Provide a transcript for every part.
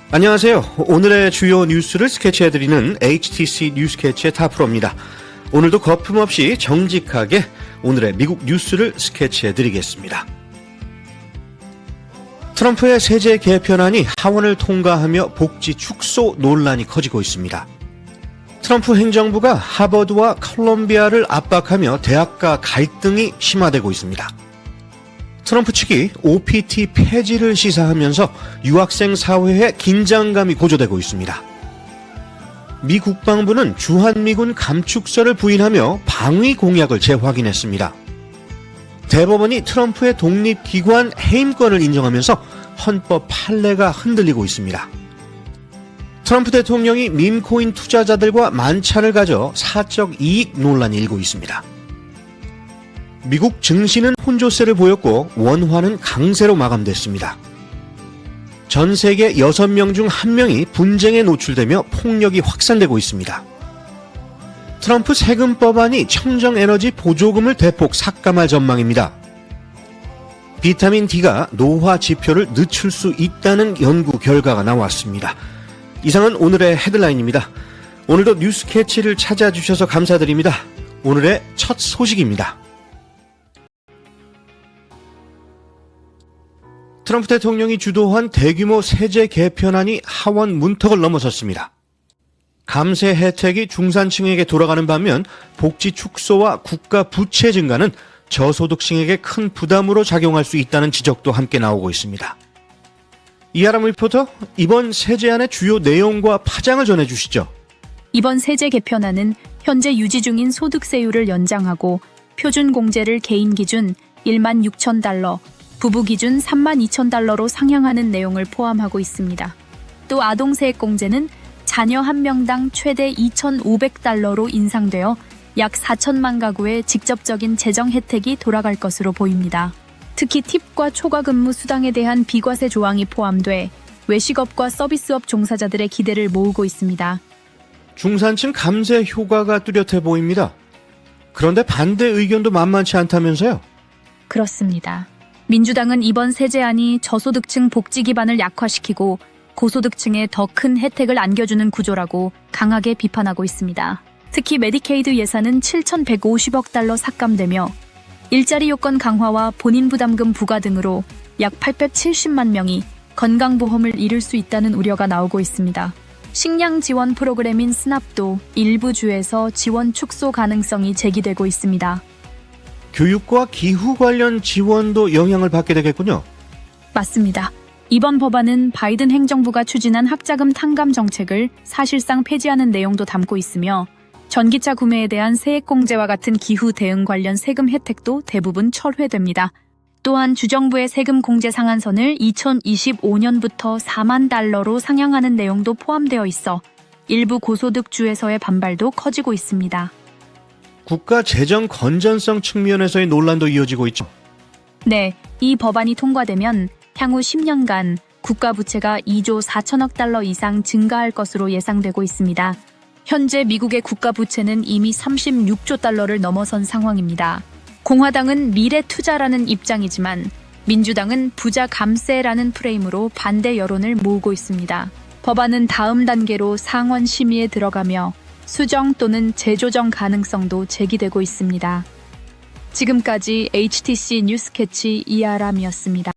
안녕하세요. 오늘의 주요 뉴스를 스케치해드리는 HTC 뉴스캐치의 타프로입니다. 오늘도 거품없이 정직하게 오늘의 미국 뉴스를 스케치해드리겠습니다. 트럼프의 세제 개편안이 하원을 통과하며 복지 축소 논란이 커지고 있습니다. 트럼프 행정부가 하버드와 콜롬비아를 압박하며 대학가 갈등이 심화되고 있습니다. 트럼프 측이 OPT 폐지를 시사하면서 유학생 사회에 긴장감이 고조되고 있습니다. 미 국방부는 주한미군 감축설을 부인하며 방위 공약을 재확인했습니다. 대법원이 트럼프의 독립기관 해임권을 인정하면서 헌법 판례가 흔들리고 있습니다. 트럼프 대통령이 밈코인 투자자들과 만찬을 가져 사적 이익 논란이 일고 있습니다. 미국 증시는 혼조세를 보였고 원화는 강세로 마감됐습니다. 전 세계 6명 중 1명이 분쟁에 노출되며 폭력이 확산되고 있습니다. 트럼프 세금 법안이 청정에너지 보조금을 대폭 삭감할 전망입니다. 비타민 D가 노화 지표를 늦출 수 있다는 연구 결과가 나왔습니다. 이상은 오늘의 헤드라인입니다. 오늘도 뉴스캐치를 찾아주셔서 감사드립니다. 오늘의 첫 소식입니다. 트럼프 대통령이 주도한 대규모 세제 개편안이 하원 문턱을 넘어섰습니다. 감세 혜택이 중산층에게 돌아가는 반면 복지 축소와 국가 부채 증가는 저소득층에게 큰 부담으로 작용할 수 있다는 지적도 함께 나오고 있습니다. 이하람 리포터, 이번 세제안의 주요 내용과 파장을 전해주시죠. 이번 세제 개편안은 현재 유지 중인 소득세율을 연장하고 표준공제를 개인 기준 16,000달러, 부부 기준 32,000달러로 상향하는 내용을 포함하고 있습니다. 또 아동세액공제는 자녀 한 명당 최대 2,500달러로 인상되어 약 4천만 가구에 직접적인 재정 혜택이 돌아갈 것으로 보입니다. 특히 팁과 초과 근무 수당에 대한 비과세 조항이 포함돼 외식업과 서비스업 종사자들의 기대를 모으고 있습니다. 중산층 감세 효과가 뚜렷해 보입니다. 그런데 반대 의견도 만만치 않다면서요? 그렇습니다. 민주당은 이번 세제안이 저소득층 복지 기반을 약화시키고 고소득층에 더 큰 혜택을 안겨주는 구조라고 강하게 비판하고 있습니다. 특히 메디케이드 예산은 7,150억 달러 삭감되며 일자리 요건 강화와 본인 부담금 부과 등으로 약 870만 명이 건강보험을 잃을 수 있다는 우려가 나오고 있습니다. 식량 지원 프로그램인 스납도 일부 주에서 지원 축소 가능성이 제기되고 있습니다. 교육과 기후 관련 지원도 영향을 받게 되겠군요. 맞습니다. 이번 법안은 바이든 행정부가 추진한 학자금 탕감 정책을 사실상 폐지하는 내용도 담고 있으며 전기차 구매에 대한 세액공제와 같은 기후 대응 관련 세금 혜택도 대부분 철회됩니다. 또한 주정부의 세금 공제 상한선을 2025년부터 4만 달러로 상향하는 내용도 포함되어 있어 일부 고소득주에서의 반발도 커지고 있습니다. 국가 재정 건전성 측면에서의 논란도 이어지고 있죠. 네, 이 법안이 통과되면 향후 10년간 국가 부채가 2조 4천억 달러 이상 증가할 것으로 예상되고 있습니다. 현재 미국의 국가 부채는 이미 36조 달러를 넘어선 상황입니다. 공화당은 미래 투자라는 입장이지만 민주당은 부자 감세라는 프레임으로 반대 여론을 모으고 있습니다. 법안은 다음 단계로 상원 심의에 들어가며 수정 또는 재조정 가능성도 제기되고 있습니다. 지금까지 HTC 뉴스캐치 이하람이었습니다.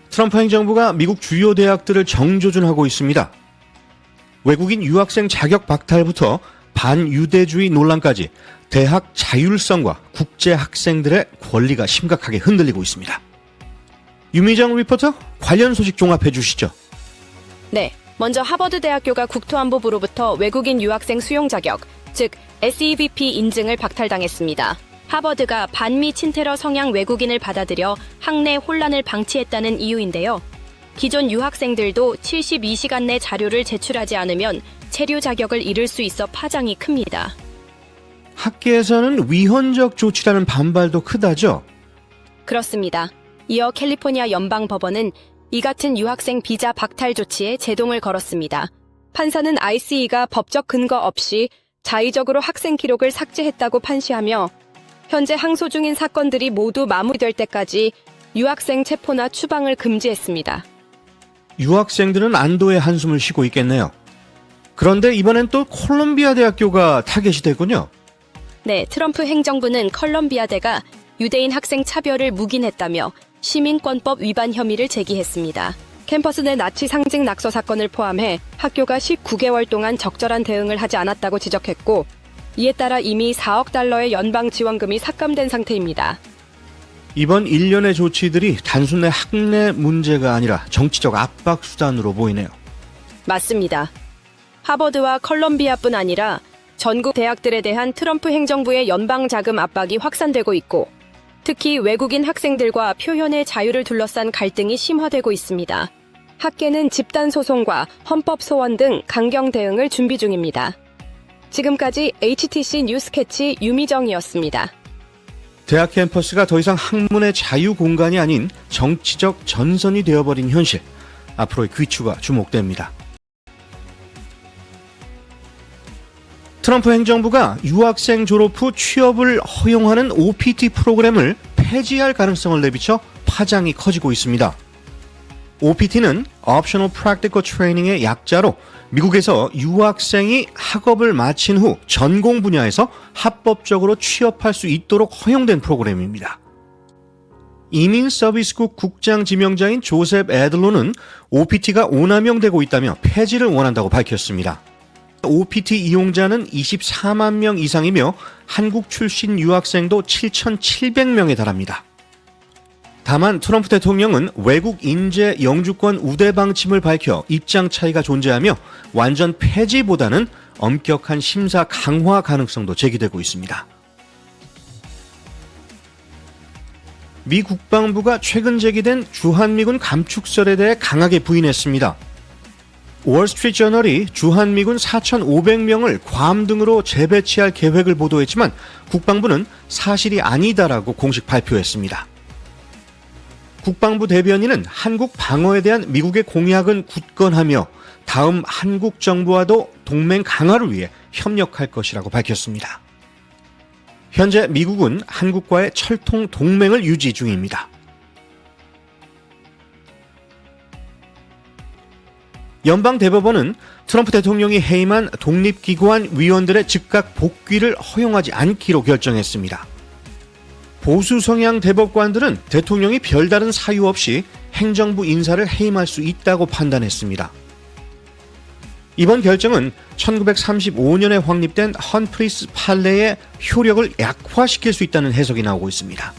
트럼프 행정부가 미국 주요 대학들을 정조준하고 있습니다. 외국인 유학생 자격 박탈부터 반유대주의 논란까지 대학 자율성과 국제 학생들의 권리가 심각하게 흔들리고 있습니다. 유미정 리포터, 관련 소식 종합해 주시죠. 네, 먼저 하버드 대학교가 국토안보부로부터 외국인 유학생 수용 자격, 즉 SEVP 인증을 박탈당했습니다. 하버드가 반미 친테러 성향 외국인을 받아들여 학내 혼란을 방치했다는 이유인데요. 기존 유학생들도 72시간 내 자료를 제출하지 않으면 체류 자격을 잃을 수 있어 파장이 큽니다. 학계에서는 위헌적 조치라는 반발도 크다죠? 그렇습니다. 이어 캘리포니아 연방법원은 이 같은 유학생 비자 박탈 조치에 제동을 걸었습니다. 판사는 ICE가 법적 근거 없이 자의적으로 학생 기록을 삭제했다고 판시하며 현재 항소 중인 사건들이 모두 마무리될 때까지 유학생 체포나 추방을 금지했습니다. 유학생들은 안도의 한숨을 쉬고 있겠네요. 그런데 이번엔 또 콜롬비아 대학교가 타겟이 됐군요. 네, 트럼프 행정부는 컬럼비아대가 유대인 학생 차별을 묵인했다며 시민권법 위반 혐의를 제기했습니다. 캠퍼스 내 나치 상징 낙서 사건을 포함해 학교가 19개월 동안 적절한 대응을 하지 않았다고 지적했고, 이에 따라 이미 4억 달러의 연방 지원금이 삭감된 상태입니다. 이번 일련의 조치들이 단순히 학내 문제가 아니라 정치적 압박 수단으로 보이네요. 맞습니다. 하버드와 컬럼비아뿐 아니라 전국 대학들에 대한 트럼프 행정부의 연방 자금 압박이 확산되고 있고, 특히 외국인 학생들과 표현의 자유를 둘러싼 갈등이 심화되고 있습니다. 학계는 집단 소송과 헌법 소원 등 강경 대응을 준비 중입니다. 지금까지 HTC 뉴스캐치 유미정이었습니다. 대학 캠퍼스가 더 이상 학문의 자유 공간이 아닌 정치적 전선이 되어버린 현실. 앞으로의 귀추가 주목됩니다. 트럼프 행정부가 유학생 졸업 후 취업을 허용하는 OPT 프로그램을 폐지할 가능성을 내비쳐 파장이 커지고 있습니다. OPT는 Optional Practical Training의 약자로 미국에서 유학생이 학업을 마친 후 전공 분야에서 합법적으로 취업할 수 있도록 허용된 프로그램입니다. 이민서비스국 국장 지명자인 조셉 애들로는 OPT가 오남용되고 있다며 폐지를 원한다고 밝혔습니다. OPT 이용자는 24만 명 이상이며 한국 출신 유학생도 7,700명에 달합니다. 다만 트럼프 대통령은 외국 인재 영주권 우대 방침을 밝혀 입장 차이가 존재하며 완전 폐지보다는 엄격한 심사 강화 가능성도 제기되고 있습니다. 미 국방부가 최근 제기된 주한미군 감축설에 대해 강하게 부인했습니다. 월스트리트저널이 주한미군 4,500명을 괌 등으로 재배치할 계획을 보도했지만 국방부는 사실이 아니다라고 공식 발표했습니다. 국방부 대변인은 한국 방어에 대한 미국의 공약은 굳건하며 다음 한국 정부와도 동맹 강화를 위해 협력할 것이라고 밝혔습니다. 현재 미국은 한국과의 철통 동맹을 유지 중입니다. 연방대법원은 트럼프 대통령이 해임한 독립기관 위원들의 즉각 복귀를 허용하지 않기로 결정했습니다. 보수 성향 대법관들은 대통령이 별다른 사유 없이 행정부 인사를 해임할 수 있다고 판단했습니다. 이번 결정은 1935년에 확립된 험프리스 판례의 효력을 약화시킬 수 있다는 해석이 나오고 있습니다.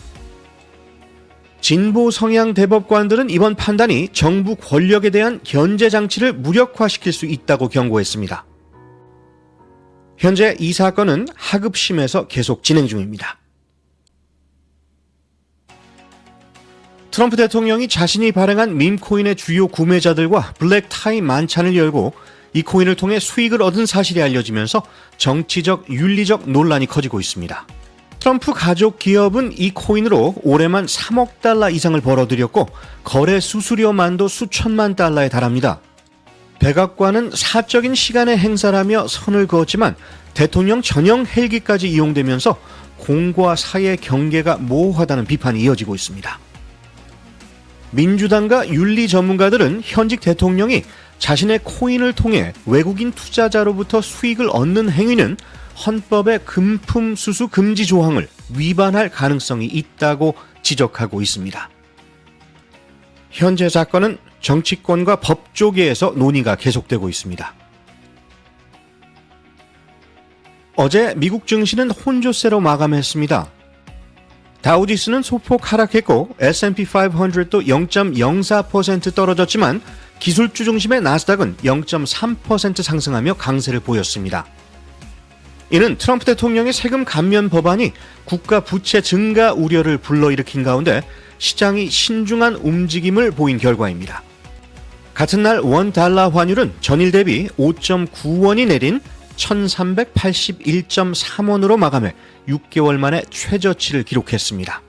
진보 성향 대법관들은 이번 판단이 정부 권력에 대한 견제 장치를 무력화시킬 수 있다고 경고했습니다. 현재 이 사건은 하급심에서 계속 진행 중입니다. 트럼프 대통령이 자신이 발행한 밈코인의 주요 구매자들과 블랙타이 만찬을 열고 이 코인을 통해 수익을 얻은 사실이 알려지면서 정치적, 윤리적 논란이 커지고 있습니다. 트럼프 가족 기업은 이 코인으로 올해만 3억 달러 이상을 벌어들였고 거래 수수료만도 수천만 달러에 달합니다. 백악관은 사적인 시간의 행사라며 선을 그었지만 대통령 전용 헬기까지 이용되면서 공과 사의 경계가 모호하다는 비판이 이어지고 있습니다. 민주당과 윤리 전문가들은 현직 대통령이 자신의 코인을 통해 외국인 투자자로부터 수익을 얻는 행위는 헌법의 금품 수수 금지 조항을 위반할 가능성이 있다고 지적하고 있습니다. 현재 사건은 정치권과 법조계에서 논의가 계속되고 있습니다. 어제 미국 증시는 혼조세로 마감했습니다. 다우지수는 소폭 하락했고 S&P 500도 0.04% 떨어졌지만 기술주 중심의 나스닥은 0.3% 상승하며 강세를 보였습니다. 이는 트럼프 대통령의 세금 감면 법안이 국가 부채 증가 우려를 불러일으킨 가운데 시장이 신중한 움직임을 보인 결과입니다. 같은 날 원 달러 환율은 전일 대비 5.9원이 내린 1381.3원으로 마감해 6개월 만에 최저치를 기록했습니다.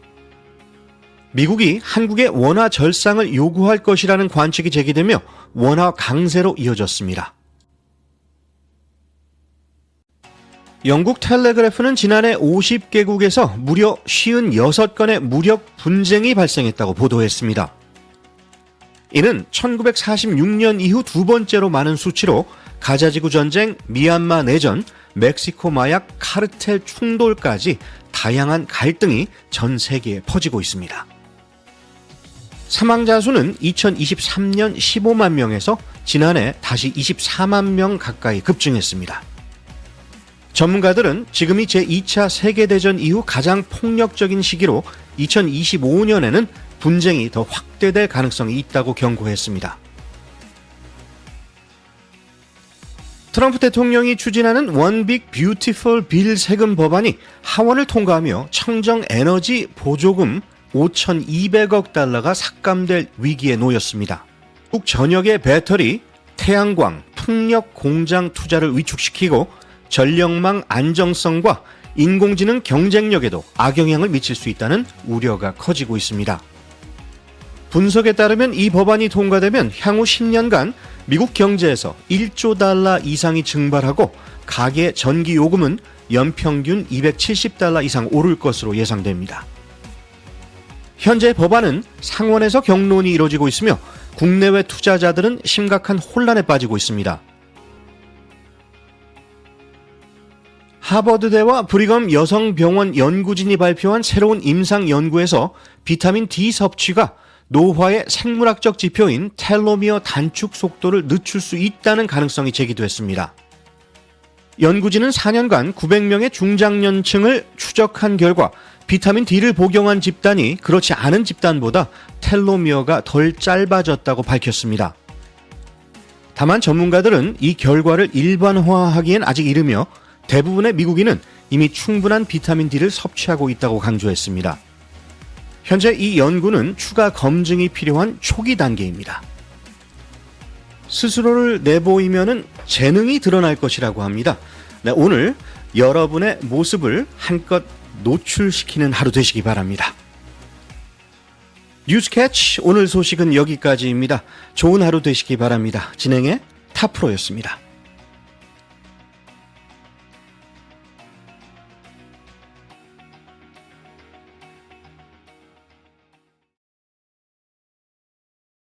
미국이 한국의 원화 절상을 요구할 것이라는 관측이 제기되며 원화 강세로 이어졌습니다. 영국 텔레그래프는 지난해 50개국에서 무려 56건의 무력 분쟁이 발생했다고 보도했습니다. 이는 1946년 이후 두 번째로 많은 수치로 가자지구 전쟁, 미얀마 내전, 멕시코 마약 카르텔 충돌까지 다양한 갈등이 전 세계에 퍼지고 있습니다. 사망자 수는 2023년 15만 명에서 지난해 다시 24만 명 가까이 급증했습니다. 전문가들은 지금이 제2차 세계대전 이후 가장 폭력적인 시기로 2025년에는 분쟁이 더 확대될 가능성이 있다고 경고했습니다. 트럼프 대통령이 추진하는 One Big Beautiful Bill 세금 법안이 하원을 통과하며 청정 에너지 보조금 5,200억 달러가 삭감될 위기에 놓였습니다. 북 전역의 배터리, 태양광, 풍력 공장 투자를 위축시키고 전력망 안정성과 인공지능 경쟁력에도 악영향을 미칠 수 있다는 우려가 커지고 있습니다. 분석에 따르면 이 법안이 통과되면 향후 10년간 미국 경제에서 1조 달러 이상이 증발하고 가계 전기 요금은 연평균 270달러 이상 오를 것으로 예상됩니다. 현재 법안은 상원에서 경론이 이루어지고 있으며 국내외 투자자들은 심각한 혼란에 빠지고 있습니다. 하버드대와 브리검 여성병원 연구진이 발표한 새로운 임상 연구에서 비타민 D 섭취가 노화의 생물학적 지표인 텔로미어 단축 속도를 늦출 수 있다는 가능성이 제기됐습니다. 연구진은 4년간 900명의 중장년층을 추적한 결과 비타민 D를 복용한 집단이 그렇지 않은 집단보다 텔로미어가 덜 짧아졌다고 밝혔습니다. 다만 전문가들은 이 결과를 일반화하기엔 아직 이르며 대부분의 미국인은 이미 충분한 비타민 D를 섭취하고 있다고 강조했습니다. 현재 이 연구는 추가 검증이 필요한 초기 단계입니다. 스스로를 내보이면은 재능이 드러날 것이라고 합니다. 네, 오늘 여러분의 모습을 한껏 노출시키는 하루 되시기 바랍니다. 뉴스캐치 오늘 소식은 여기까지입니다. 좋은 하루 되시기 바랍니다. 진행의 타프로였습니다.